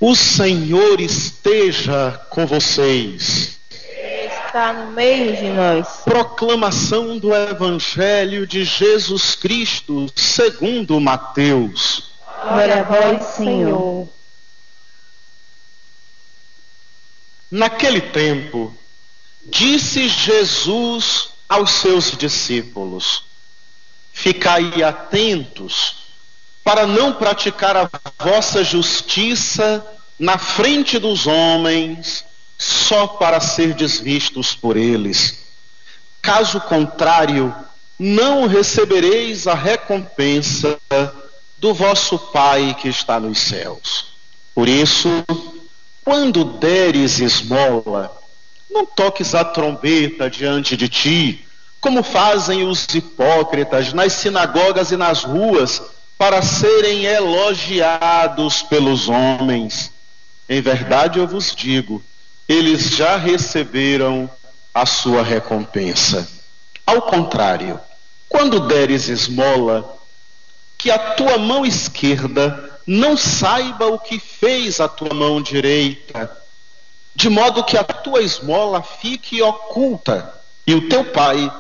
O Senhor esteja com vocês. Está no meio de nós. Proclamação do Evangelho de Jesus Cristo, segundo Mateus. Glória a vós, Senhor. Naquele tempo, disse Jesus aos seus discípulos: ficai atentos para não praticar a vossa justiça na frente dos homens, só para serdes vistos por eles. Caso contrário, não recebereis a recompensa do vosso Pai que está nos céus. Por isso, quando deres esmola, não toques a trombeta diante de ti, como fazem os hipócritas nas sinagogas e nas ruas, para serem elogiados pelos homens. Em verdade eu vos digo, eles já receberam a sua recompensa. Ao contrário, quando deres esmola, que a tua mão esquerda não saiba o que fez a tua mão direita, de modo que a tua esmola fique oculta, e o teu Pai,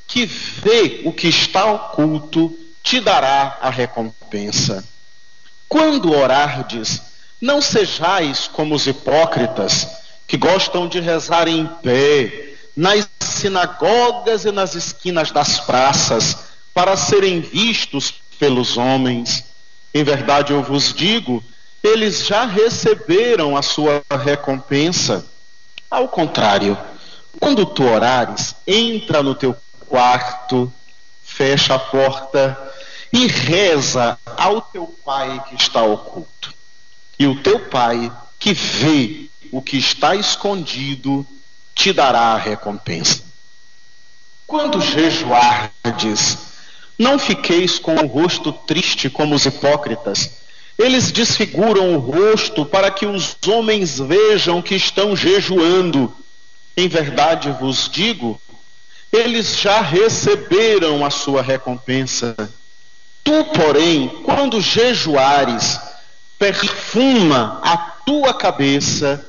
que vê o que está oculto, te dará a recompensa. Quando orardes, não sejais como os hipócritas, que gostam de rezar em pé, nas sinagogas e nas esquinas das praças, para serem vistos pelos homens. Em verdade eu vos digo, eles já receberam a sua recompensa. Ao contrário, quando tu orares, entra no teu quarto, fecha a porta e reza ao teu Pai que está oculto. E o teu Pai, que vê o que está escondido, te dará a recompensa. Quando jejuardes, não fiqueis com o rosto triste como os hipócritas. Eles desfiguram o rosto para que os homens vejam que estão jejuando. Em verdade vos digo, eles já receberam a sua recompensa. Tu, porém, quando jejuares, perfuma a tua cabeça,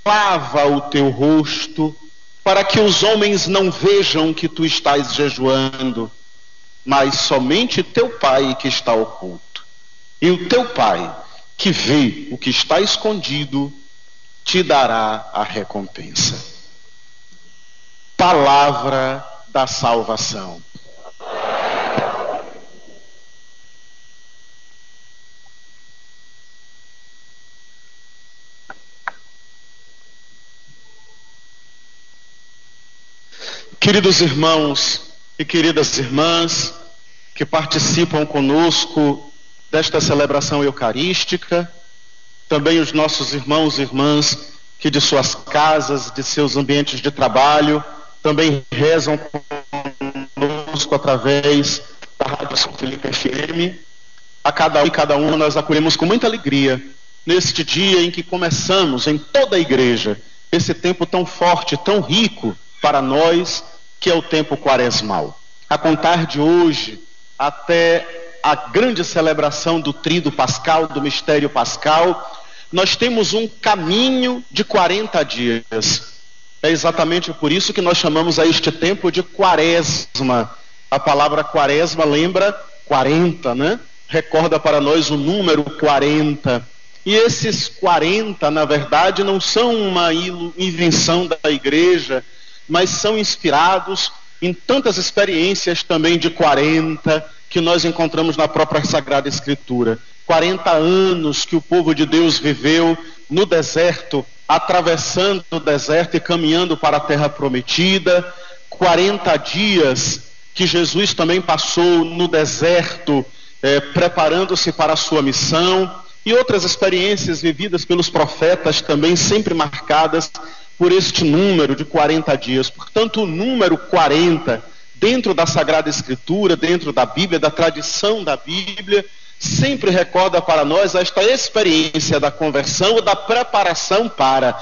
lava o teu rosto, para que os homens não vejam que tu estás jejuando, mas somente teu Pai que está oculto. E o teu Pai, que vê o que está escondido, te dará a recompensa. Palavra da salvação. Queridos irmãos e queridas irmãs que participam conosco desta celebração eucarística, também os nossos irmãos e irmãs que de suas casas, de seus ambientes de trabalho, também rezam conosco através da Rádio São Felipe FM. A cada um e cada uma nós acolhemos com muita alegria neste dia em que começamos em toda a igreja esse tempo tão forte, tão rico para nós, que é o tempo quaresmal. A contar de hoje até a grande celebração do Tríduo Pascal, do Mistério Pascal, nós temos um caminho de 40 dias. É exatamente por isso que nós chamamos a este tempo de Quaresma. A palavra Quaresma lembra 40, né? Recorda para nós o número 40. E esses 40, na verdade, não são uma invenção da igreja, mas são inspirados em tantas experiências também de 40 que nós encontramos na própria Sagrada Escritura. 40 anos que o povo de Deus viveu no deserto, atravessando o deserto e caminhando para a terra prometida. 40 dias que Jesus também passou no deserto, preparando-se para a sua missão, e outras experiências vividas pelos profetas também sempre marcadas por este número de 40 dias. Portanto, o número 40, dentro da Sagrada Escritura, dentro da Bíblia, da tradição da Bíblia, sempre recorda para nós esta experiência da conversão, da preparação para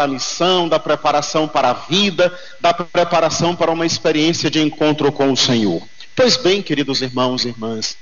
a missão, da preparação para a vida, da preparação para uma experiência de encontro com o Senhor. Pois bem, queridos irmãos e irmãs,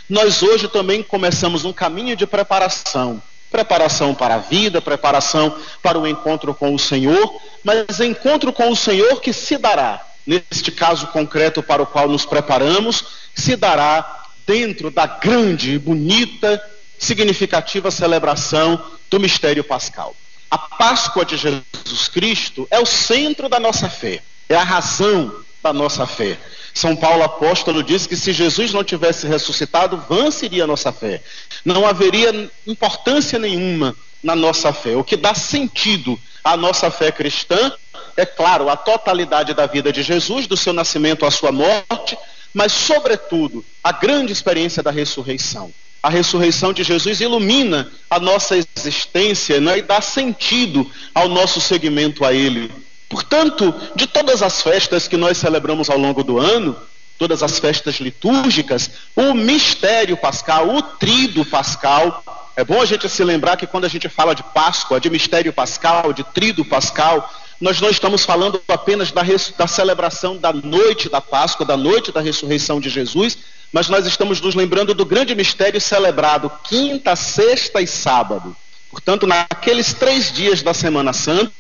nós hoje também começamos um caminho de preparação Preparação para a vida, preparação para o encontro com o Senhor, mas encontro com o Senhor que se dará, neste caso concreto para o qual nos preparamos, se dará dentro da grande, bonita, significativa celebração do mistério pascal. A Páscoa de Jesus Cristo é o centro da nossa fé, é a razão da nossa fé. São Paulo apóstolo diz que se Jesus não tivesse ressuscitado, vã seria a nossa fé. Não haveria importância nenhuma na nossa fé. O que dá sentido à nossa fé cristã é, claro, a totalidade da vida de Jesus, do seu nascimento à sua morte, mas, sobretudo, a grande experiência da ressurreição. A ressurreição de Jesus ilumina a nossa existência, né, e dá sentido ao nosso seguimento a Ele. Portanto, de todas as festas que nós celebramos ao longo do ano, todas as festas litúrgicas, o mistério pascal, o tríduo pascal, é bom a gente se lembrar que quando a gente fala de Páscoa, de mistério pascal, de tríduo pascal, nós não estamos falando apenas da celebração da noite da Páscoa, da noite da ressurreição de Jesus, mas nós estamos nos lembrando do grande mistério celebrado quinta, sexta e sábado. Portanto, naqueles 3 dias da Semana Santa,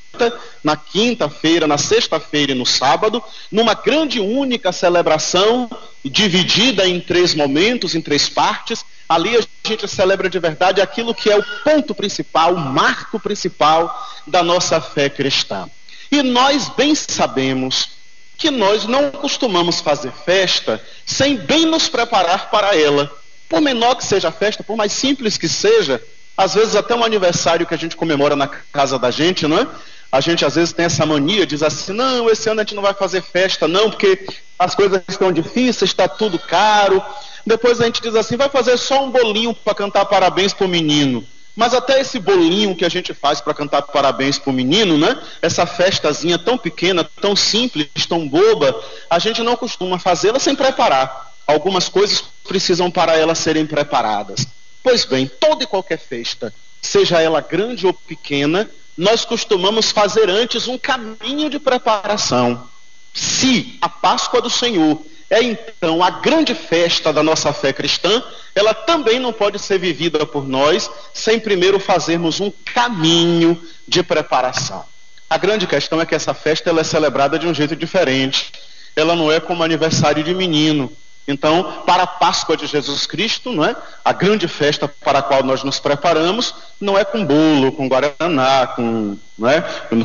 na quinta-feira, na sexta-feira e no sábado, numa grande única celebração, dividida em 3 momentos, em 3 partes, ali a gente celebra de verdade aquilo que é o ponto principal, o marco principal da nossa fé cristã. E nós bem sabemos que nós não costumamos fazer festa sem bem nos preparar para ela. Por menor que seja a festa, por mais simples que seja, às vezes até um aniversário que a gente comemora na casa da gente, não é? A gente às vezes tem essa mania, diz assim, não, esse ano a gente não vai fazer festa não, porque as coisas estão difíceis, está tudo caro. Depois a gente diz assim, vai fazer só um bolinho para cantar parabéns para o menino. Mas até esse bolinho que a gente faz para cantar parabéns para o menino, né? Essa festazinha tão pequena, tão simples, tão boba, a gente não costuma fazê-la sem preparar. Algumas coisas precisam para elas serem preparadas. Pois bem, toda e qualquer festa, seja ela grande ou pequena, nós costumamos fazer antes um caminho de preparação. Se a Páscoa do Senhor é então a grande festa da nossa fé cristã, ela também não pode ser vivida por nós sem primeiro fazermos um caminho de preparação. A grande questão é que essa festa ela é celebrada de um jeito diferente. Ela não é como aniversário de menino. Então, para a Páscoa de Jesus Cristo, não é? A grande festa para a qual nós nos preparamos, não é com bolo, com guaraná, não é?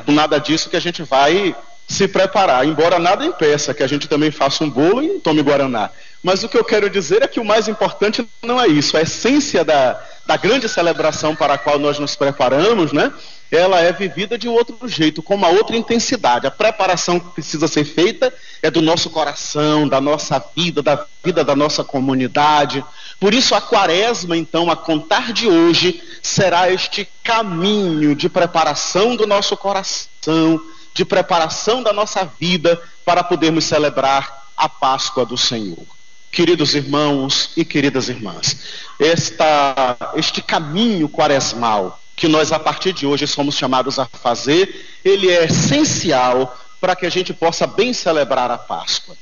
Com nada disso que a gente vai se preparar. Embora nada impeça que a gente também faça um bolo e tome guaraná. Mas o que eu quero dizer é que o mais importante não é isso. A essência da grande celebração para a qual nós nos preparamos, né? Ela é vivida de outro jeito, com uma outra intensidade. A preparação que precisa ser feita é do nosso coração, da nossa vida, da vida da nossa comunidade. Por isso a quaresma, então, a contar de hoje, será este caminho de preparação do nosso coração, de preparação da nossa vida, para podermos celebrar a Páscoa do Senhor. Queridos irmãos e queridas irmãs, este caminho quaresmal que nós a partir de hoje somos chamados a fazer, ele é essencial para que a gente possa bem celebrar a Páscoa.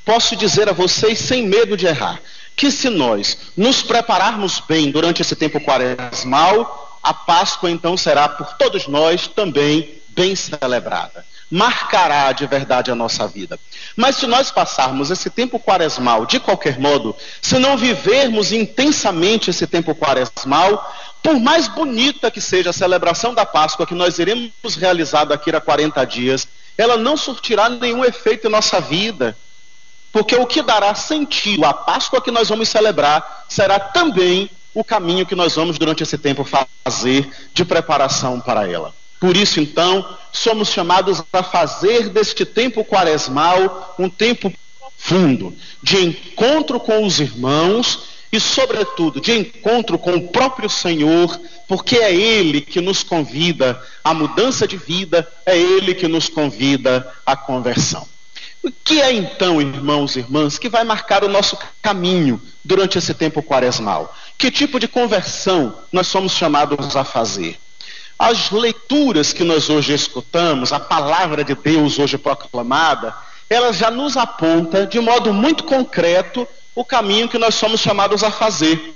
Posso dizer a vocês, sem medo de errar, que se nós nos prepararmos bem durante esse tempo quaresmal, a Páscoa então será por todos nós também bem celebrada. Marcará de verdade a nossa vida. Mas se nós passarmos esse tempo quaresmal de qualquer modo, se não vivermos intensamente esse tempo quaresmal, por mais bonita que seja a celebração da Páscoa que nós iremos realizar daqui a 40 dias, ela não surtirá nenhum efeito em nossa vida. Porque o que dará sentido à Páscoa que nós vamos celebrar será também o caminho que nós vamos durante esse tempo fazer de preparação para ela. Por isso, então, somos chamados a fazer deste tempo quaresmal um tempo profundo, de encontro com os irmãos e, sobretudo, de encontro com o próprio Senhor, porque é Ele que nos convida à mudança de vida, é Ele que nos convida à conversão. O que é, então, irmãos e irmãs, que vai marcar o nosso caminho durante esse tempo quaresmal? Que tipo de conversão nós somos chamados a fazer? As leituras que nós hoje escutamos, a palavra de Deus hoje proclamada, ela já nos aponta de modo muito concreto o caminho que nós somos chamados a fazer.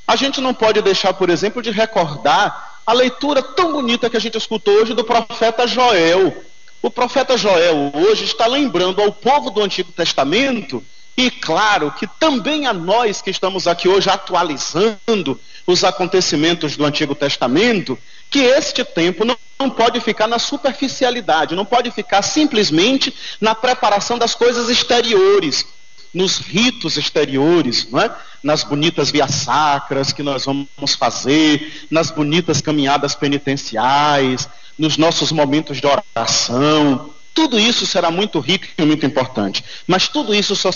A gente não pode deixar, por exemplo, de recordar a leitura tão bonita que a gente escutou hoje do profeta Joel. O profeta Joel hoje está lembrando ao povo do Antigo Testamento, e claro que também a nós que estamos aqui hoje atualizando os acontecimentos do Antigo Testamento, que este tempo não pode ficar na superficialidade, não pode ficar simplesmente na preparação das coisas exteriores, nos ritos exteriores, não é? Nas bonitas vias sacras que nós vamos fazer, nas bonitas caminhadas penitenciais, nos nossos momentos de oração. Tudo isso será muito rico e muito importante, mas tudo isso só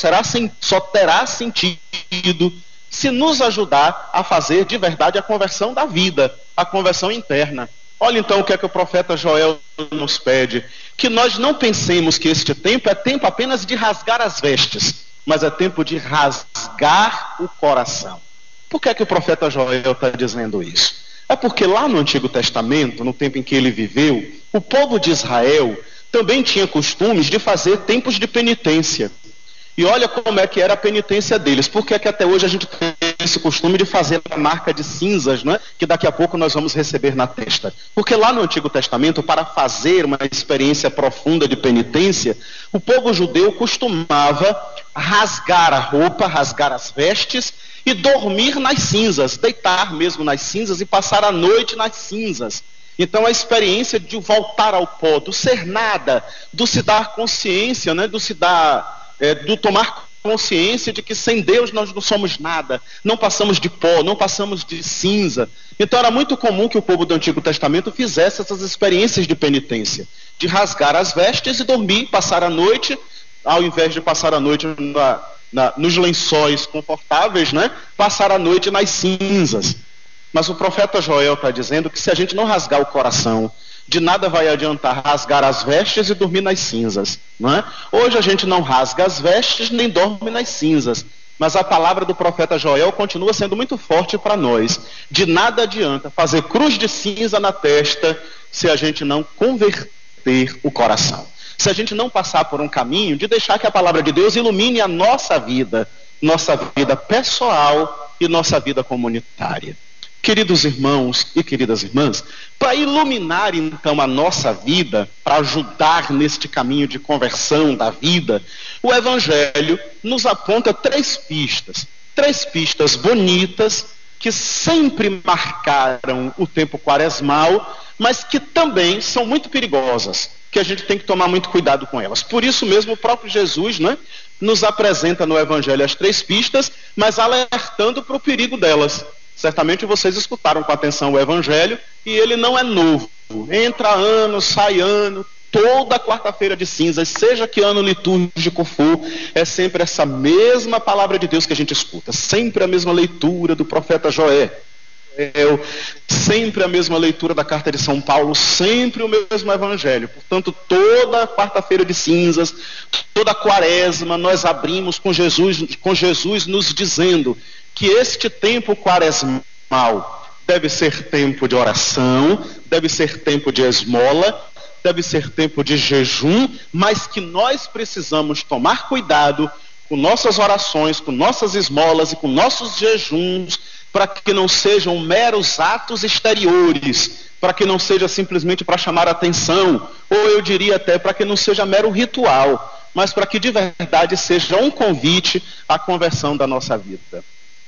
terá sentido se nos ajudar a fazer de verdade a conversão da vida, a conversão interna. Olha então o que é que o profeta Joel nos pede: que nós não pensemos que este tempo é tempo apenas de rasgar as vestes, mas é tempo de rasgar o coração. Por que é que o profeta Joel está dizendo isso? É porque lá no Antigo Testamento, no tempo em que ele viveu, o povo de Israel também tinha costumes de fazer tempos de penitência. E olha como é que era a penitência deles. Por que é que até hoje a gente tem esse costume de fazer a marca de cinzas, né? Que daqui a pouco nós vamos receber na testa? Porque lá no Antigo Testamento, para fazer uma experiência profunda de penitência, o povo judeu costumava rasgar a roupa, rasgar as vestes e dormir nas cinzas, deitar mesmo nas cinzas e passar a noite nas cinzas. Então a experiência de voltar ao pó, do ser nada, do se dar consciência, né? Do tomar consciência de que sem Deus nós não somos nada, não passamos de pó, não passamos de cinza. Então era muito comum que o povo do Antigo Testamento fizesse essas experiências de penitência, de rasgar as vestes e dormir, passar a noite, ao invés de passar a noite nos lençóis confortáveis, né? Passar a noite nas cinzas. Mas o profeta Joel está dizendo que se a gente não rasgar o coração, de nada vai adiantar rasgar as vestes e dormir nas cinzas, não é? Hoje a gente não rasga as vestes nem dorme nas cinzas, mas a palavra do profeta Joel continua sendo muito forte para nós. De nada adianta fazer cruz de cinza na testa se a gente não converter o coração, se a gente não passar por um caminho de deixar que a palavra de Deus ilumine a nossa vida pessoal e nossa vida comunitária. Queridos irmãos e queridas irmãs, para iluminar então a nossa vida, para ajudar neste caminho de conversão da vida, o Evangelho nos aponta três pistas bonitas que sempre marcaram o tempo quaresmal, mas que também são muito perigosas, que a gente tem que tomar muito cuidado com elas. Por isso mesmo o próprio Jesus, né, nos apresenta no Evangelho as três pistas, mas alertando para o perigo delas. Certamente vocês escutaram com atenção o Evangelho, e ele não é novo. Entra ano, sai ano, toda quarta-feira de cinzas, seja que ano litúrgico for, é sempre essa mesma palavra de Deus que a gente escuta, sempre a mesma leitura do profeta Joel, sempre a mesma leitura da carta de São Paulo, sempre o mesmo Evangelho. Portanto, toda quarta-feira de cinzas, toda quaresma, nós abrimos com Jesus nos dizendo que este tempo quaresmal deve ser tempo de oração, deve ser tempo de esmola, deve ser tempo de jejum, mas que nós precisamos tomar cuidado com nossas orações, com nossas esmolas e com nossos jejuns, para que não sejam meros atos exteriores, para que não seja simplesmente para chamar atenção, ou eu diria até para que não seja mero ritual, mas para que de verdade seja um convite à conversão da nossa vida.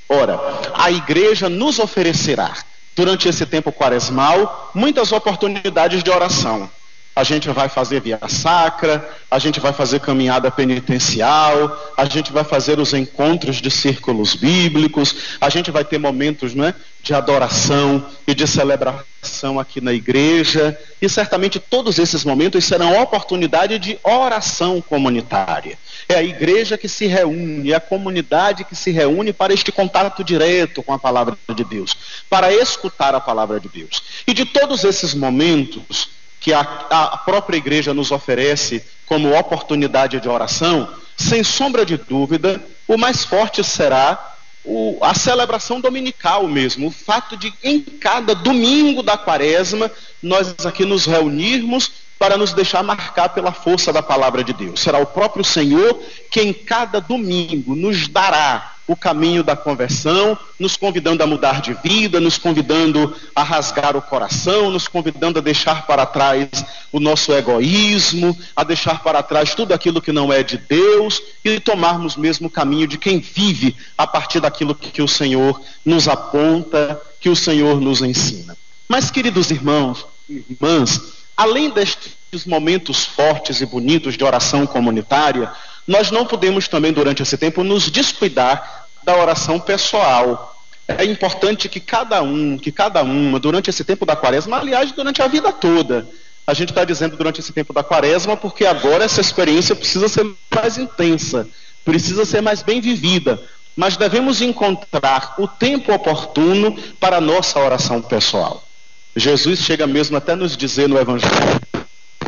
Ora, a igreja nos oferecerá, durante esse tempo quaresmal, muitas oportunidades de oração. A gente vai fazer via sacra, a gente vai fazer caminhada penitencial, a gente vai fazer os encontros de círculos bíblicos, a gente vai ter momentos, né, de adoração e de celebração aqui na igreja, e certamente todos esses momentos serão oportunidade de oração comunitária. É a igreja que se reúne, é a comunidade que se reúne para este contato direto com a palavra de Deus, para escutar a palavra de Deus. E de todos esses momentos que a própria igreja nos oferece como oportunidade de oração, sem sombra de dúvida, o mais forte será a celebração dominical mesmo, o fato de em cada domingo da quaresma nós aqui nos reunirmos para nos deixar marcar pela força da palavra de Deus. Será o próprio Senhor que em cada domingo nos dará o caminho da conversão, nos convidando a mudar de vida, nos convidando a rasgar o coração, nos convidando a deixar para trás o nosso egoísmo, a deixar para trás tudo aquilo que não é de Deus e tomarmos mesmo o caminho de quem vive a partir daquilo que o Senhor nos aponta, que o Senhor nos ensina. Mas, queridos irmãos e irmãs, além destes momentos fortes e bonitos de oração comunitária, nós não podemos também, durante esse tempo, nos descuidar da oração pessoal. É importante que cada uma, durante esse tempo da quaresma, aliás, durante a vida toda, a gente está dizendo durante esse tempo da quaresma, porque agora essa experiência precisa ser mais intensa, precisa ser mais bem vivida, mas devemos encontrar o tempo oportuno para a nossa oração pessoal. Jesus chega mesmo até nos dizer no Evangelho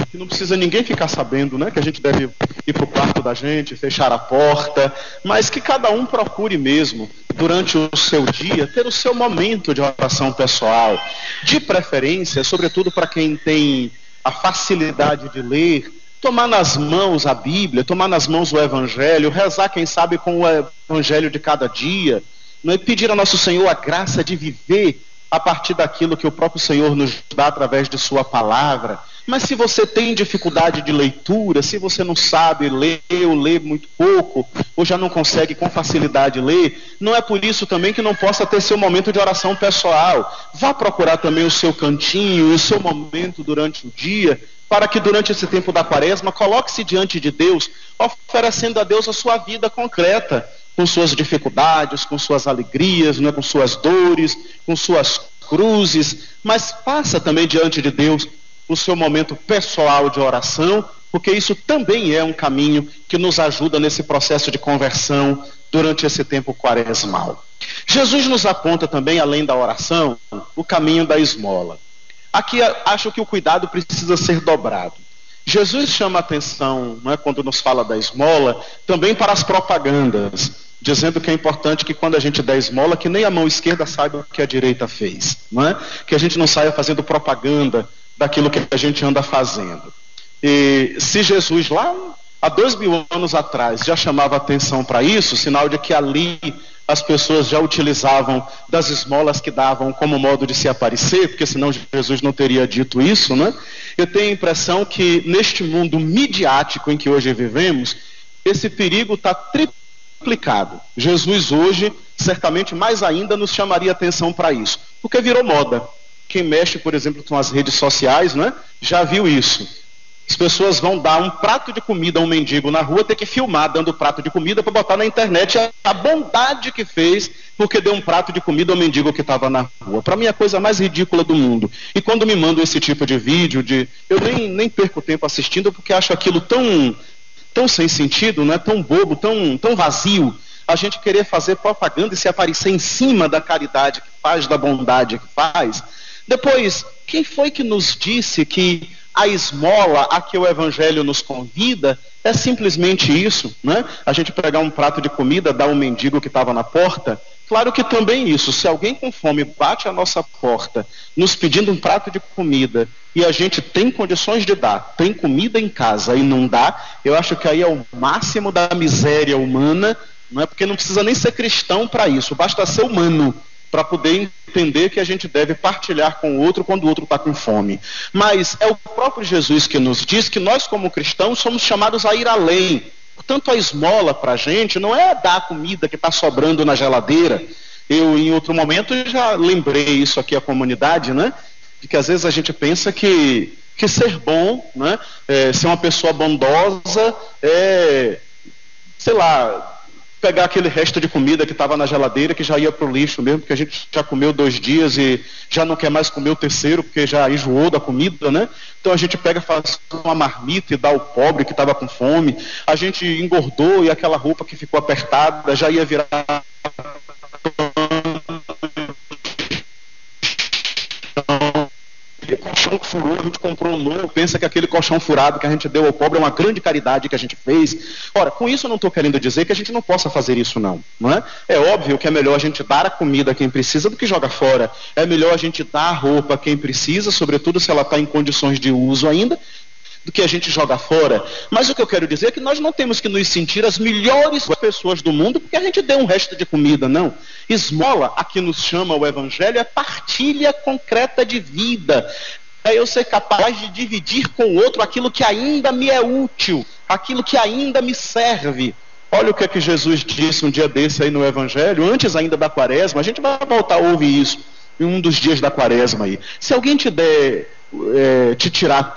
que não precisa ninguém ficar sabendo, né? Que a gente deve ir para o quarto da gente, fechar a porta, mas que cada um procure mesmo, durante o seu dia, ter o seu momento de oração pessoal. De preferência, sobretudo para quem tem a facilidade de ler, tomar nas mãos a Bíblia, tomar nas mãos o Evangelho, rezar, quem sabe, com o Evangelho de cada dia, né? Pedir a nosso Senhor a graça de viver a partir daquilo que o próprio Senhor nos dá através de sua palavra. Mas se você tem dificuldade de leitura, se você não sabe ler ou lê muito pouco, ou já não consegue com facilidade ler, não é por isso também que não possa ter seu momento de oração pessoal. Vá procurar também o seu cantinho, o seu momento durante o dia, para que durante esse tempo da quaresma, coloque-se diante de Deus, oferecendo a Deus a sua vida concreta, com suas dificuldades, com suas alegrias, né, com suas dores, com suas cruzes, mas faça também diante de Deus o seu momento pessoal de oração, porque isso também é um caminho que nos ajuda nesse processo de conversão durante esse tempo quaresmal. Jesus nos aponta também, além da oração, o caminho da esmola. Aqui acho que o cuidado precisa ser dobrado. Jesus chama a atenção, não é, quando nos fala da esmola, também para as propagandas, dizendo que é importante que quando a gente der esmola, que nem a mão esquerda saiba o que a direita fez, não é? Que a gente não saia fazendo propaganda daquilo que a gente anda fazendo. E se Jesus lá há 2000 anos atrás já chamava atenção para isso, sinal de que ali as pessoas já utilizavam das esmolas que davam como modo de se aparecer, porque senão Jesus não teria dito isso, né? Eu tenho a impressão que neste mundo midiático em que hoje vivemos, esse perigo está triplicado. Jesus hoje, certamente mais ainda, nos chamaria atenção para isso, porque virou moda. Quem mexe, por exemplo, com as redes sociais, né, já viu isso. As pessoas vão dar um prato de comida a um mendigo na rua, ter que filmar dando prato de comida para botar na internet a bondade que fez, porque deu um prato de comida ao mendigo que estava na rua. Para mim é a coisa mais ridícula do mundo. E quando me mandam esse tipo de vídeo, eu nem perco tempo assistindo, porque acho aquilo tão sem sentido, né, tão bobo, tão vazio. A gente querer fazer propaganda e se aparecer em cima da caridade que faz, da bondade que faz. Depois, quem foi que nos disse que a esmola a que o Evangelho nos convida é simplesmente isso, né? A gente pegar um prato de comida, dar ao mendigo que estava na porta? Claro que também isso, se alguém com fome bate à nossa porta, nos pedindo um prato de comida, e a gente tem condições de dar, tem comida em casa e não dá, eu acho que aí é o máximo da miséria humana, não é? Porque não precisa nem ser cristão para isso, basta ser humano, para poder entender que a gente deve partilhar com o outro quando o outro está com fome. Mas é o próprio Jesus que nos diz que nós, como cristãos, somos chamados a ir além. Portanto, a esmola para a gente não é dar a comida que está sobrando na geladeira. Eu, em outro momento, já lembrei isso aqui à comunidade, né? De que às vezes a gente pensa que ser bom, né? Ser uma pessoa bondosa, sei lá, pegar aquele resto de comida que estava na geladeira, que já ia para o lixo mesmo, porque a gente já comeu 2 dias e já não quer mais comer o terceiro, porque já enjoou da comida, né? Então a gente pega, faz uma marmita e dá ao pobre que estava com fome. A gente engordou e aquela roupa que ficou apertada já ia virar... colchão que furou, a gente comprou um novo, pensa que aquele colchão furado que a gente deu ao pobre é uma grande caridade que a gente fez. Ora, com isso eu não estou querendo dizer que a gente não possa fazer isso não é? É óbvio que é melhor a gente dar a comida a quem precisa do que jogar fora. É melhor a gente dar a roupa a quem precisa, sobretudo se ela está em condições de uso ainda, do que a gente joga fora. Mas o que eu quero dizer é que nós não temos que nos sentir as melhores pessoas do mundo porque a gente deu um resto de comida, não. Esmola, a que nos chama o Evangelho, é partilha concreta de vida. É eu ser capaz de dividir com o outro aquilo que ainda me é útil, aquilo que ainda me serve. Olha o que é que Jesus disse um dia desse aí no Evangelho, antes ainda da Quaresma. A gente vai voltar a ouvir isso em um dos dias da Quaresma aí. Se alguém te der, te tirar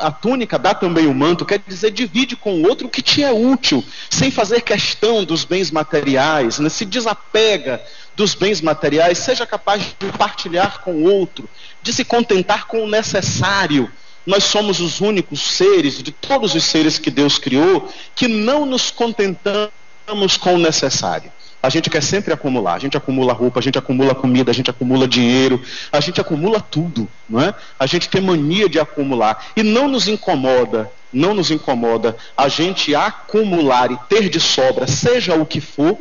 a túnica, dá também o manto, quer dizer, divide com o outro o que te é útil, sem fazer questão dos bens materiais, né? Se desapega dos bens materiais, seja capaz de partilhar com o outro, de se contentar com o necessário. Nós somos os únicos seres, de todos os seres que Deus criou, que não nos contentamos com o necessário. A gente quer sempre acumular, a gente acumula roupa, a gente acumula comida, a gente acumula dinheiro, a gente acumula tudo, não é? A gente tem mania de acumular e não nos incomoda a gente acumular e ter de sobra, seja o que for,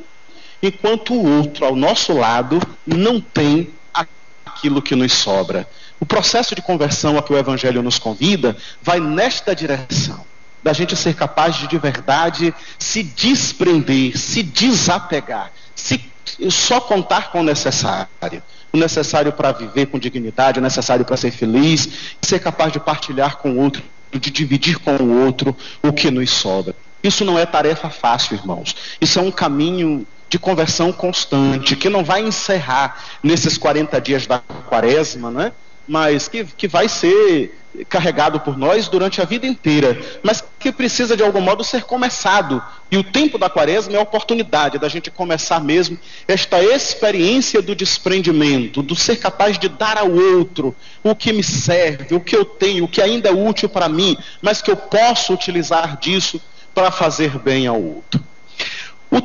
enquanto o outro ao nosso lado não tem aquilo que nos sobra. O processo de conversão a que o Evangelho nos convida vai nesta direção, da gente ser capaz de verdade se desprender, se desapegar, só contar com o necessário para viver com dignidade, o necessário para ser feliz, ser capaz de partilhar com o outro, de dividir com o outro o que nos sobra. Isso não é tarefa fácil, irmãos. Isso é um caminho de conversão constante, que não vai encerrar nesses 40 dias da Quaresma, né? Mas que vai ser carregado por nós durante a vida inteira, mas que precisa de algum modo ser começado. E o tempo da Quaresma é a oportunidade da gente começar mesmo esta experiência do desprendimento, do ser capaz de dar ao outro o que me serve, o que eu tenho, o que ainda é útil para mim, mas que eu posso utilizar disso para fazer bem ao outro. A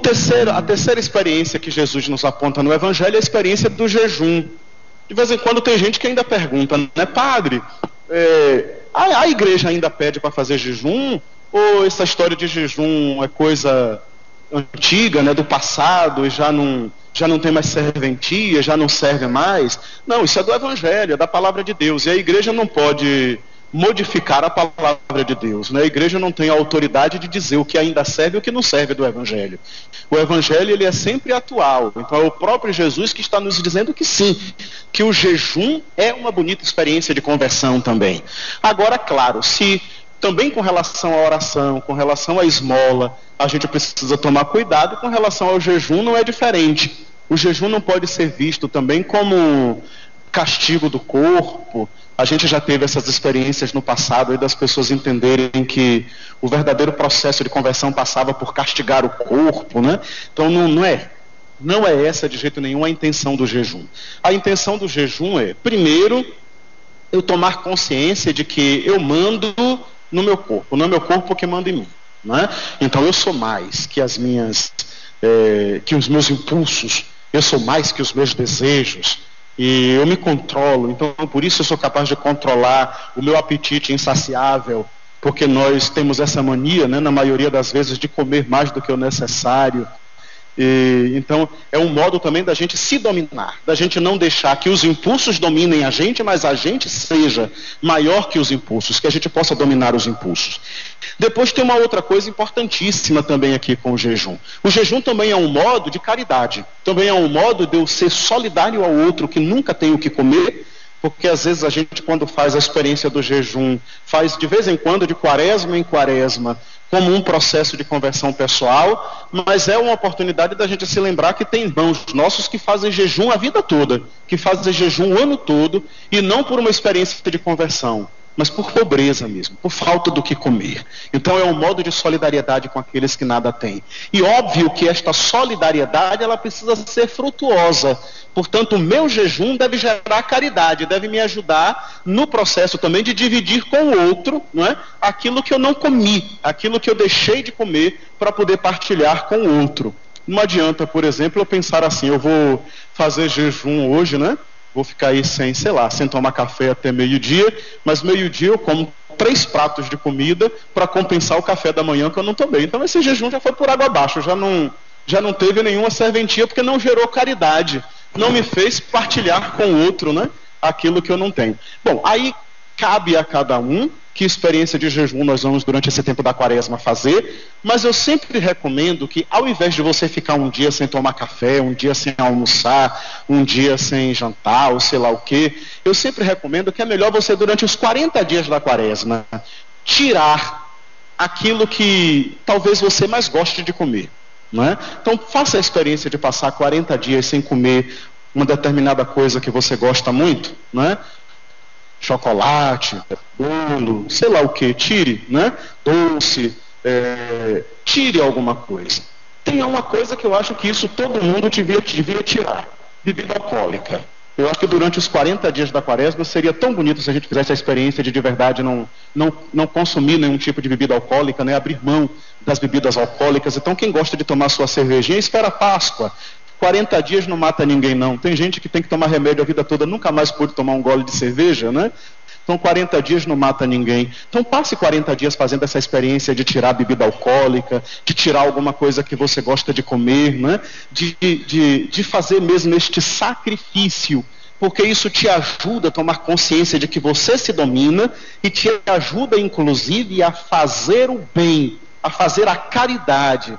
terceira experiência que Jesus nos aponta no Evangelho é a experiência do jejum. De vez em quando tem gente que ainda pergunta, né, padre, a igreja ainda pede para fazer jejum? Ou essa história de jejum é coisa antiga, né, do passado, e já não tem mais serventia, já não serve mais? Não, isso é do Evangelho, é da palavra de Deus. E a igreja não pode modificar a palavra de Deus, né? A igreja não tem a autoridade de dizer o que ainda serve e o que não serve do Evangelho. O Evangelho, ele é sempre atual. Então é o próprio Jesus que está nos dizendo que sim, que o jejum é uma bonita experiência de conversão também. Agora, claro, se também com relação à oração, com relação à esmola, a gente precisa tomar cuidado, com relação ao jejum não é diferente. O jejum não pode ser visto também como castigo do corpo. A gente já teve essas experiências no passado aí das pessoas entenderem que o verdadeiro processo de conversão passava por castigar o corpo, né? Então não é essa de jeito nenhum a intenção do jejum. A intenção do jejum é, primeiro, eu tomar consciência de que eu mando no meu corpo, não é meu corpo que manda em mim, né? Então eu sou mais que que os meus impulsos, eu sou mais que os meus desejos. E eu me controlo, então por isso eu sou capaz de controlar o meu apetite insaciável, porque nós temos essa mania, né, na maioria das vezes, de comer mais do que o necessário. Então é um modo também da gente se dominar, da gente não deixar que os impulsos dominem a gente, mas a gente seja maior que os impulsos, que a gente possa dominar os impulsos. Depois tem uma outra coisa importantíssima também aqui com o jejum. O jejum também é um modo de caridade, também é um modo de eu ser solidário ao outro que nunca tem o que comer, porque às vezes a gente, quando faz a experiência do jejum, faz de vez em quando, de quaresma em quaresma, como um processo de conversão pessoal, mas é uma oportunidade da gente se lembrar que tem irmãos nossos que fazem jejum a vida toda, que fazem jejum o ano todo, e não por uma experiência de conversão, mas por pobreza mesmo, por falta do que comer. Então é um modo de solidariedade com aqueles que nada têm. E óbvio que esta solidariedade, ela precisa ser frutuosa. Portanto, o meu jejum deve gerar caridade, deve me ajudar no processo também de dividir com o outro, não é? Aquilo que eu não comi, aquilo que eu deixei de comer para poder partilhar com o outro. Não adianta, por exemplo, eu pensar assim, eu vou fazer jejum hoje, né? Vou ficar aí sem tomar café até meio-dia, mas meio-dia eu como 3 pratos de comida para compensar o café da manhã que eu não tomei. Então esse jejum já foi por água abaixo, já não teve nenhuma serventia, porque não gerou caridade, não me fez partilhar com o outro, né, aquilo que eu não tenho. Bom, aí cabe a cada um que experiência de jejum nós vamos durante esse tempo da quaresma fazer, mas eu sempre recomendo que, ao invés de você ficar um dia sem tomar café, um dia sem almoçar, um dia sem jantar, ou sei lá o quê, eu sempre recomendo que é melhor você, durante os 40 dias da quaresma, tirar aquilo que talvez você mais goste de comer, não é? Então faça a experiência de passar 40 dias sem comer uma determinada coisa que você gosta muito, não é? Chocolate, bolo, sei lá o que, tire, né? Doce, tire alguma coisa. Tem uma coisa que eu acho que isso todo mundo devia tirar: bebida alcoólica. Eu acho que durante os 40 dias da quaresma seria tão bonito se a gente fizesse a experiência de verdade não consumir nenhum tipo de bebida alcoólica, né? Abrir mão das bebidas alcoólicas. Então quem gosta de tomar sua cervejinha, espera a Páscoa. 40 dias não mata ninguém, não. Tem gente que tem que tomar remédio a vida toda, nunca mais pôde tomar um gole de cerveja, né? Então 40 dias não mata ninguém. Então passe 40 dias fazendo essa experiência de tirar a bebida alcoólica, de tirar alguma coisa que você gosta de comer, né? De fazer mesmo este sacrifício, porque isso te ajuda a tomar consciência de que você se domina e te ajuda inclusive a fazer o bem, a fazer a caridade,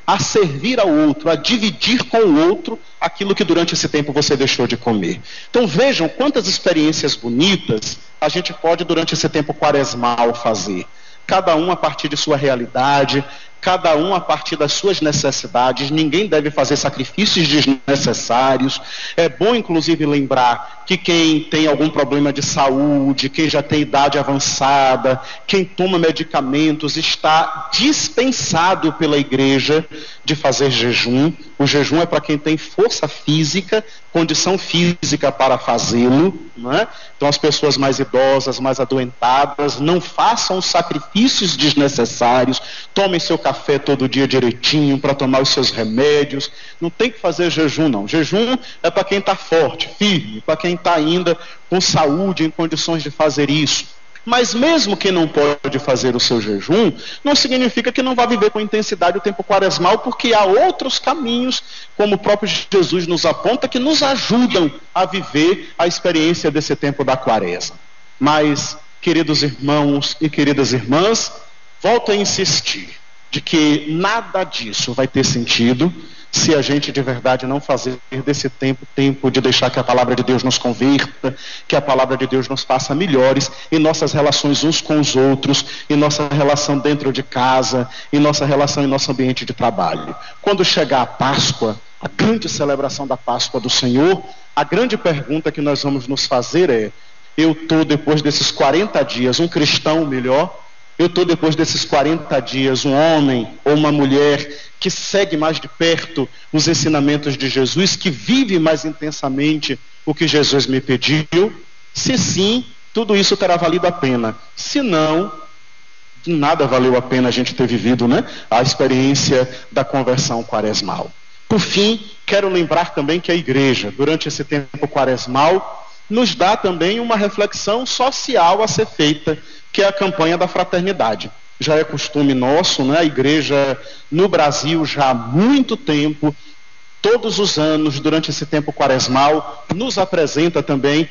a servir ao outro, a dividir com o outro aquilo que durante esse tempo você deixou de comer. Então vejam quantas experiências bonitas a gente pode durante esse tempo quaresmal fazer. Cada um a partir de sua realidade, cada um a partir das suas necessidades. Ninguém deve fazer sacrifícios desnecessários. É bom inclusive lembrar que quem tem algum problema de saúde, quem já tem idade avançada, quem toma medicamentos, está dispensado pela igreja de fazer jejum. O jejum é para quem tem força física, condição física para fazê-lo, não é? Então as pessoas mais idosas, mais adoentadas, não façam sacrifícios desnecessários, tomem seu café todo dia direitinho para tomar os seus remédios. Não tem que fazer jejum, não. Jejum é para quem está forte, firme, para quem está ainda com saúde, em condições de fazer isso. Mas mesmo quem não pode fazer o seu jejum, não significa que não vai viver com intensidade o tempo quaresmal, porque há outros caminhos, como o próprio Jesus nos aponta, que nos ajudam a viver a experiência desse tempo da quaresma. Mas, queridos irmãos e queridas irmãs, volto a insistir de que nada disso vai ter sentido se a gente de verdade não fazer desse tempo de deixar que a palavra de Deus nos converta, que a palavra de Deus nos faça melhores em nossas relações uns com os outros, em nossa relação dentro de casa, em nossa relação em nosso ambiente de trabalho. Quando chegar a Páscoa, a grande celebração da Páscoa do Senhor, a grande pergunta que nós vamos nos fazer é: eu estou depois desses 40 dias um cristão melhor? Eu estou depois desses 40 dias um homem ou uma mulher que segue mais de perto os ensinamentos de Jesus, que vive mais intensamente o que Jesus me pediu? Se sim, tudo isso terá valido a pena. Se não, de nada valeu a pena a gente ter vivido, né, a experiência da conversão quaresmal. Por fim, quero lembrar também que a igreja, durante esse tempo quaresmal, nos dá também uma reflexão social a ser feita, que é a campanha da fraternidade. Já é costume nosso, né? A igreja no Brasil já há muito tempo, todos os anos, durante esse tempo quaresmal, nos apresenta também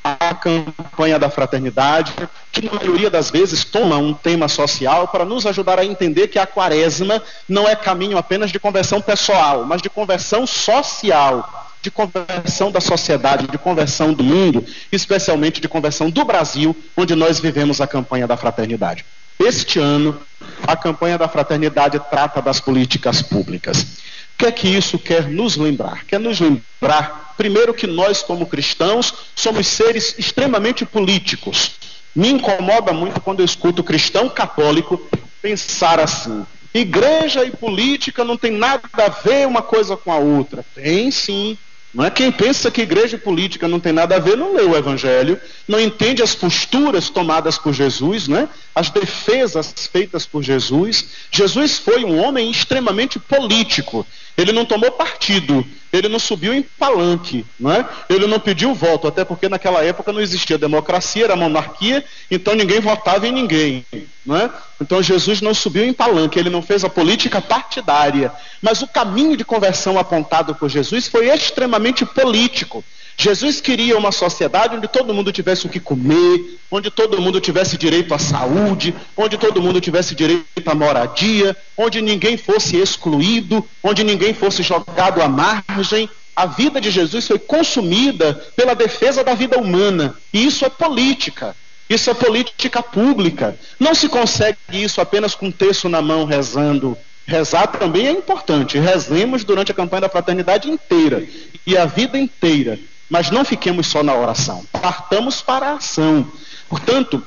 a campanha da fraternidade, que na maioria das vezes toma um tema social para nos ajudar a entender que a quaresma não é caminho apenas de conversão pessoal, mas de conversão social, de conversão da sociedade, de conversão do mundo, especialmente de conversão do Brasil, onde nós vivemos a campanha da fraternidade. Este ano, a campanha da fraternidade trata das políticas públicas. O que é que isso quer nos lembrar? Quer nos lembrar, primeiro, que nós, como cristãos, somos seres extremamente políticos. Me incomoda muito quando eu escuto cristão católico pensar assim: igreja e política não tem nada a ver uma coisa com a outra. Tem sim. Não é? Quem pensa que igreja e política não tem nada a ver, não lê o Evangelho, não entende as posturas tomadas por Jesus, né? As defesas feitas por Jesus. Jesus foi um homem extremamente político. Ele não tomou partido, ele não subiu em palanque, não é? Ele não pediu voto, até porque naquela época não existia democracia, era monarquia, então ninguém votava em ninguém, não é? Então Jesus não subiu em palanque, ele não fez a política partidária. Mas o caminho de conversão apontado por Jesus foi extremamente político. Jesus queria uma sociedade onde todo mundo tivesse o que comer, onde todo mundo tivesse direito à saúde, onde todo mundo tivesse direito à moradia, onde ninguém fosse excluído, onde ninguém fosse jogado à margem. A vida de Jesus foi consumida pela defesa da vida humana. E isso é política. Isso é política pública. Não se consegue isso apenas com um terço na mão rezando. Rezar também é importante. Rezemos durante a campanha da fraternidade inteira e a vida inteira. Mas não fiquemos só na oração. Partamos para a ação. Portanto,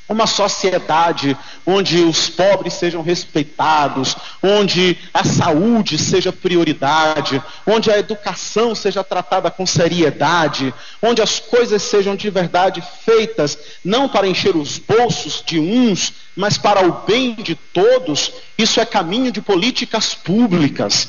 uma sociedade onde os pobres sejam respeitados, onde a saúde seja prioridade, onde a educação seja tratada com seriedade, onde as coisas sejam de verdade feitas, não para encher os bolsos de uns, mas para o bem de todos. Isso é caminho de políticas públicas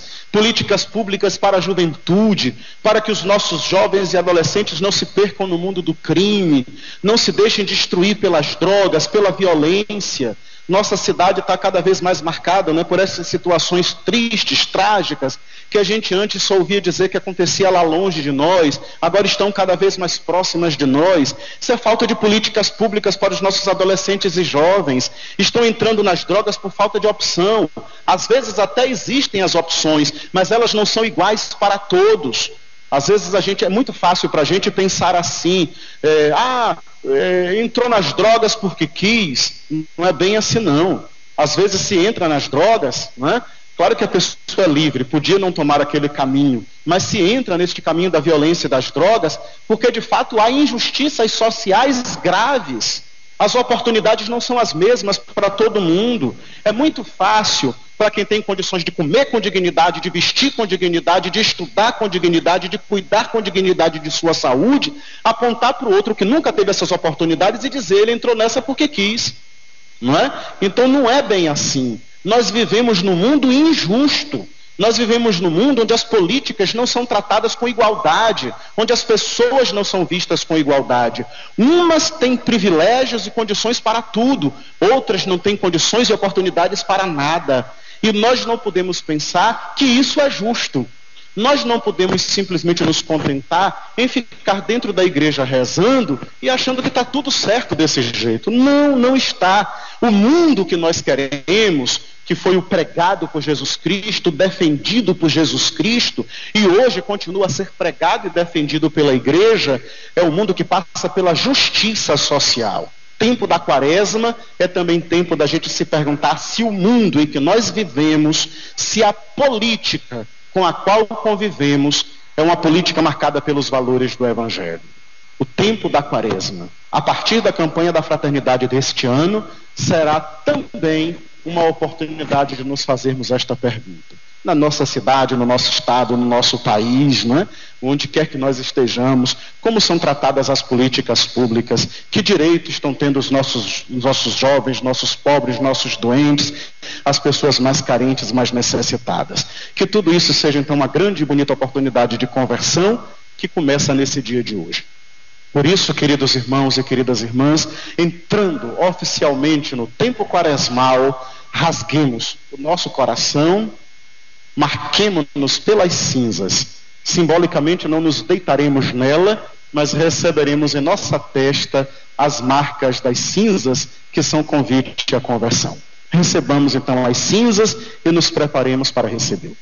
para a juventude, para que os nossos jovens e adolescentes não se percam no mundo do crime, não se deixem destruir pelas drogas, pela violência. Nossa cidade está cada vez mais marcada, né, por essas situações tristes, trágicas, que a gente antes só ouvia dizer que acontecia lá longe de nós, agora estão cada vez mais próximas de nós. Isso é falta de políticas públicas para os nossos adolescentes e jovens. Estão entrando nas drogas por falta de opção. Às vezes até existem as opções, mas elas não são iguais para todos. Às vezes é muito fácil para a gente pensar assim, entrou nas drogas porque quis. Não é bem assim não. Às vezes se entra nas drogas, não é? Claro que a pessoa é livre, podia não tomar aquele caminho, mas se entra neste caminho da violência e das drogas, porque de fato há injustiças sociais graves. As oportunidades não são as mesmas para todo mundo. É muito fácil para quem tem condições de comer com dignidade, de vestir com dignidade, de estudar com dignidade, de cuidar com dignidade de sua saúde, apontar para o outro que nunca teve essas oportunidades e dizer: ele entrou nessa porque quis. Não é? Então não é bem assim. Nós vivemos num mundo injusto. Nós vivemos num mundo onde as políticas não são tratadas com igualdade, onde as pessoas não são vistas com igualdade. Umas têm privilégios e condições para tudo, outras não têm condições e oportunidades para nada. E nós não podemos pensar que isso é justo. Nós não podemos simplesmente nos contentar em ficar dentro da igreja rezando e achando que está tudo certo desse jeito. Não, não está. O mundo que nós queremos, que foi o pregado por Jesus Cristo, defendido por Jesus Cristo, e hoje continua a ser pregado e defendido pela igreja, é o mundo que passa pela justiça social. Tempo da quaresma é também tempo da gente se perguntar se o mundo em que nós vivemos, se a política com a qual convivemos é uma política marcada pelos valores do Evangelho. O tempo da quaresma, a partir da campanha da fraternidade deste ano, será também uma oportunidade de nos fazermos esta pergunta. Na nossa cidade, no nosso estado, no nosso país, não é? Onde quer que nós estejamos, como são tratadas as políticas públicas, que direito estão tendo os nossos jovens, nossos pobres, nossos doentes, as pessoas mais carentes, mais necessitadas. Que tudo isso seja então uma grande e bonita oportunidade de conversão que começa nesse dia de hoje. Por isso, queridos irmãos e queridas irmãs, entrando oficialmente no tempo quaresmal, rasguemos o nosso coração, marquemo-nos pelas cinzas. Simbolicamente não nos deitaremos nela, mas receberemos em nossa testa as marcas das cinzas que são convite à conversão. Recebamos então as cinzas e nos preparemos para recebê-lo.